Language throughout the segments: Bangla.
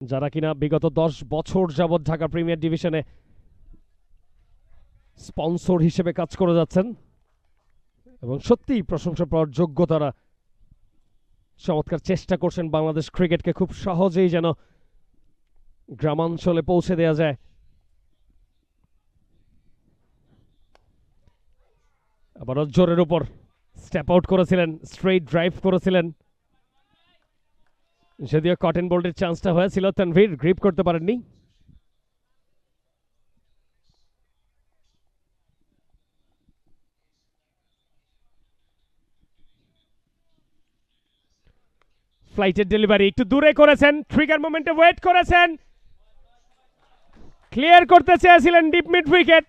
যারা কিনা বিগত 10 বছর যাবৎ ঢাকা প্রিমিয়ার ডিভিশনে স্পন্সর হিসেবে কাজ করে যাচ্ছেন এবং সত্যিই প্রশংসা পাওয়ার যোগ্য। তারা চমৎকার চেষ্টা করছেন বাংলাদেশ ক্রিকেটকে খুব সহজেই যেন গ্রামাঞ্চলে পৌঁছে দেওয়া যায়। আবারও জোরের উপর স্টেপ আউট করেছিলেন, স্ট্রেইট ড্রাইভ করেছিলেন, যদিও কটন বোল্টের চান্সটা হয়েছিল, তানভীর গ্রিপ করতে পারেননি। ফ্লাইটের ডেলিভারি একটু দূরে করেছেন, ট্রিগার মোমেন্টে ওয়েট করেছেন, ক্লিয়ার করতে চেয়েছিলেন ডিপ মিড উইকেট,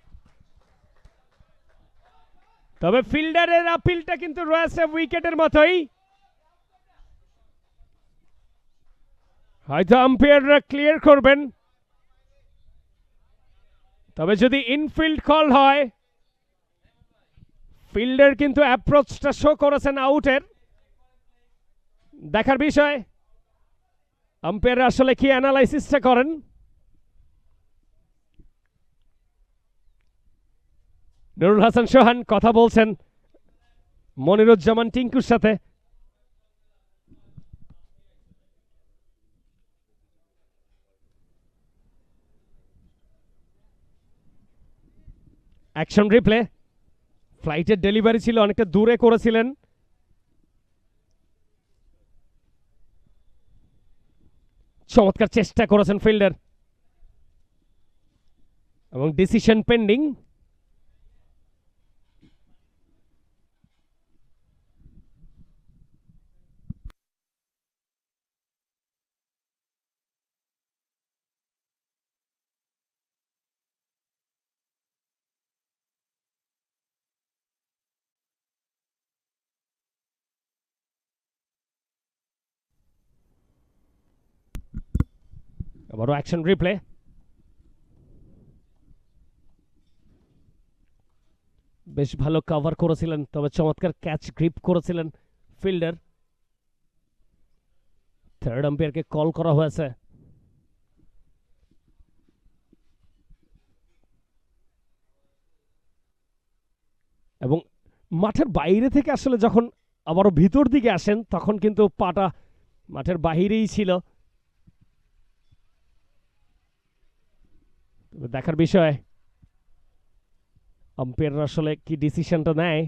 তবে ফিল্ডারের আপিলটা কিন্তু রয়েছে উইকেটের মতোই। হয়তো আম্পায়াররা ক্লিয়ার করবেন, তবে যদি ইনফিল্ড কল হয়, ফিল্ডার কিন্তু অ্যাপ্রোচটা শো করেছেন আউটের। দেখার বিষয় আম্পায়ার আসলে কি অ্যানালাইসিসটা করেন। নুরুল হাসান সোহান কথা বলছেন মনিরুজ্জামান টিঙ্কুর সাথে। অ্যাকশন রিপ্লে, ফ্লাইটের ডেলিভারি ছিল, অনেকটা দূরে করেছিলেন, চমৎকার চেষ্টা করেছেন ফিল্ডার এবং ডিসিশন পেন্ডিং। আবারও অ্যাকশন রিপ্লে, বেশ ভালো কভার করেছিলেন, তবে চমৎকার ক্যাচ গ্রিপ করেছিলেন ফিল্ডার। থার্ড আম্পায়ারকে কল করা হয়েছে। এবং মাঠের বাইরে থেকে আসলে যখন আবারও ভিতর দিকে আসেন তখন কিন্তু পাটা মাঠের বাহিরেই ছিল। দেখার বিষয় আম্পায়াররা আসলে কি ডিসিশনটা নেয়।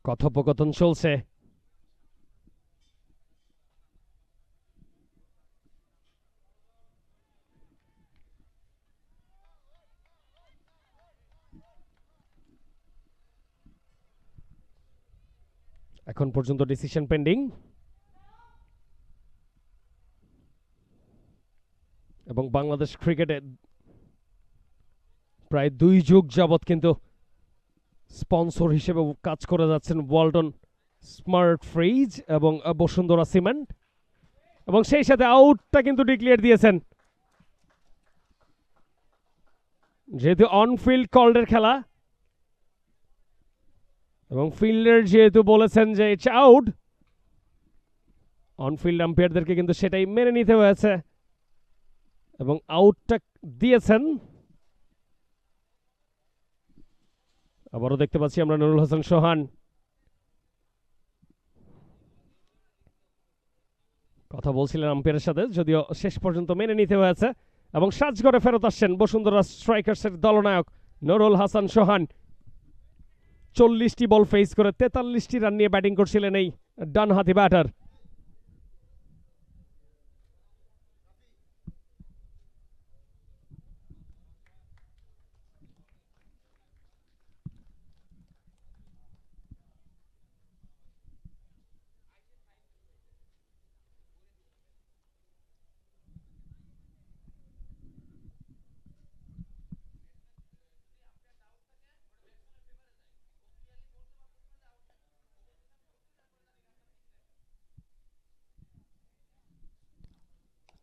কথোপকথন চলছে। এখন পর্যন্ত ডিসিশন পেন্ডিং এবং বাংলাদেশ ক্রিকেটে প্রায় 2 যুগ যাবৎ কিন্তু স্পন্সর হিসেবে কাজ করে যাচ্ছেন ওয়ালটন স্মার্ট ফ্রিজ এবং বসুন্ধরা সিমেন্ট, এবং সেই সাথে আউটটা কিন্তু ডিক্লেয়ার দিয়েছেন, যেহেতু অনফিল্ড কল্ডের খেলা এবং ফিল্ডার যেহেতু বলেছেন যে ইটস আউট, অনফিল্ড আম্পায়ারদেরকে কিন্তু সেটাই মেনে নিতে হয়েছে এবং আউটটা দিয়েছেন। আবারও দেখতে পাচ্ছি আমরা নুরুল হাসান সোহান কথা বলছিলেন আম্পায়ারের সাথে, যদিও শেষ পর্যন্ত মেনে নিতে হয়েছে এবং সাজঘরে ফেরত আসছেন বসুন্ধরা স্ট্রাইকার্সের দলনায়ক নুরুল হাসান সোহান। 40টি বল ফেস করে 43টি রান নিয়ে ব্যাটিং করছিলেন এই ডানহাতি ব্যাটার।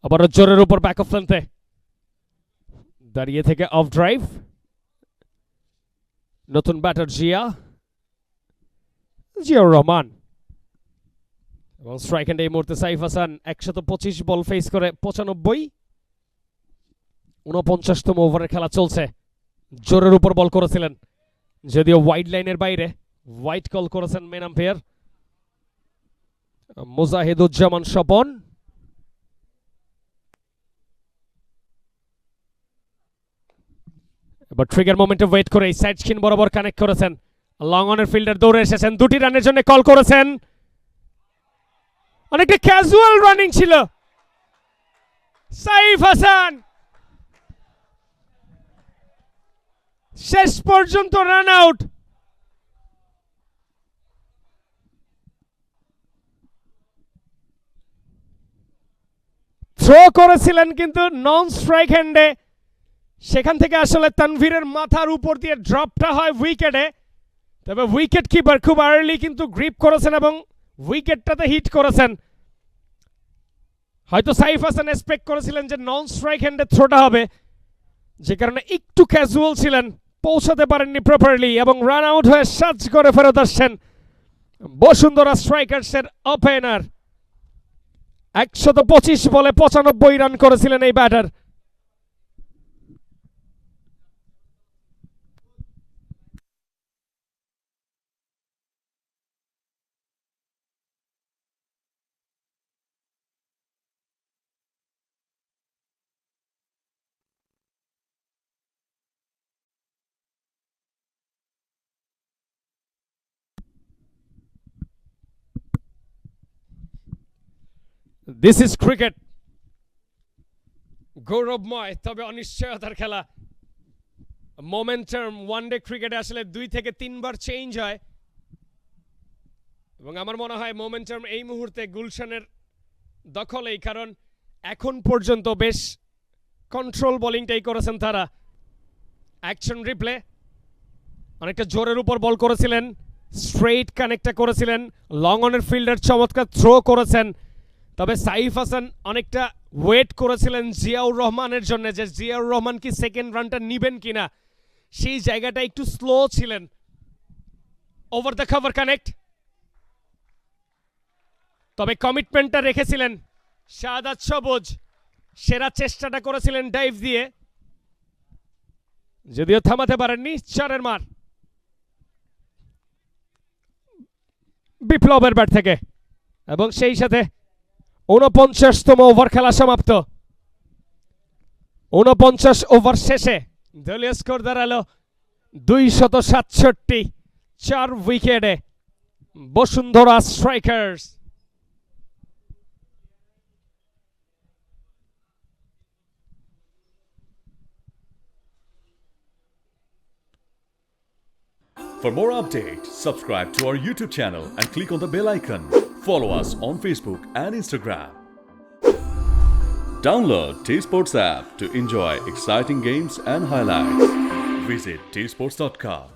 আবারও জোরের উপর ব্যাক অফ লেন্থে দাঁড়িয়ে থেকে অফ ড্রাইভ। নতুন ব্যাটার জিয়াউর রহমান এবং স্ট্রাইক হ্যান্ডে এই মুহূর্তে সাইফ হাসান 125 বল ফেস করে 95। 49তম ওভারের খেলা চলছে। জোরের উপর বল করেছিলেন, যদিও ওয়াইড লাইনের বাইরে। হোয়াইট কল করেছেন মেন আম্পায়ার মুজাহিদুজ্জামান স্বপন। এবার ট্রিগার মোমেন্টে ওয়েট করে সাইড স্কিন বরাবর কানেক্ট করেছেন। লং অনের ফিল্ডার দৌড়ে এসেছেন, 2টি রানের জন্য কল করেছেন। অনেকটা ক্যাজুয়াল রানিং ছিল। সাইফ হাসান শেষ পর্যন্ত রান আউট। থ্রো করেছিলেন কিন্তু নন স্ট্রাইক হ্যান্ডে, সেখান থেকে আসলে তানভীরের মাথার উপর দিয়ে ড্রপটা হয় উইকেটে। তবে উইকেট কিপার খুব আর্লি কিন্তু গ্রিপ করেছেন এবং উইকেটটাতে হিট করেছেন। হয়তো সাইফ হাসান এক্সপেক্ট করেছিলেন যে নন স্ট্রাইক হ্যান্ডে থ্রোটা হবে, যে কারণে একটু ক্যাজুয়াল ছিলেন, পৌঁছাতে পারেননি প্রপারলি এবং রান আউট হয়ে সাজ করে ফেরত আসছেন বসুন্ধরা স্ট্রাইকার্সের ওপেনার। 125 বলে 95 রান করেছিলেন এই ব্যাটার। দিস ইজ ক্রিকেট, গৌরবময় তবে অনিশ্চয়তার খেলা। মোমেন্টাম ওয়ানডে ক্রিকেটে আসলে 2 থেকে 3 বার চেঞ্জ হয় এবং আমার মনে হয় মোমেন্টাম এই মুহূর্তে গুলশানের দখলেই, কারণ এখন পর্যন্ত বেশ কন্ট্রোল বোলিংটাই করেছেন তারা। অ্যাকশন রিপ্লে, অনেকটা জোরের উপর বল করেছিলেন, স্ট্রেইট কানেক্টটা করেছিলেন, লং অনের ফিল্ডার চমৎকার থ্রো করেছেন। তবে সাইফ হাসান অনেকটা ওয়েট করেছিলেন জিয়াউর রহমানের জন্য, যে জিয়াউর রহমান কি সেকেন্ড রানটা নিবেন কিনা, সেই জায়গাটা একটু স্লো ছিলেন। ওভার দ্য কভার কানেক্ট, তবে কমিটমেন্টটা রেখেছিলেন শাহাদাত সবুজ। সেরা চেষ্টাটা করেছিলেন ডাইভ দিয়ে, যদিও থামাতে পারেননি। 4-এর মার বিপ্লবের ব্যাট থেকে এবং সেই সাথে 49তম ওভার খেলা সমাপ্ত। 49 ওভার শেষে দলীয় স্কোর দাঁড়ালো 267। 4 উইকেটে Bashundhara strikers. For more updates, subscribe to our YouTube channel and click on the bell icon. Follow us on Facebook and Instagram. Download T-Sports app to enjoy exciting games and highlights. Visit tsports.com.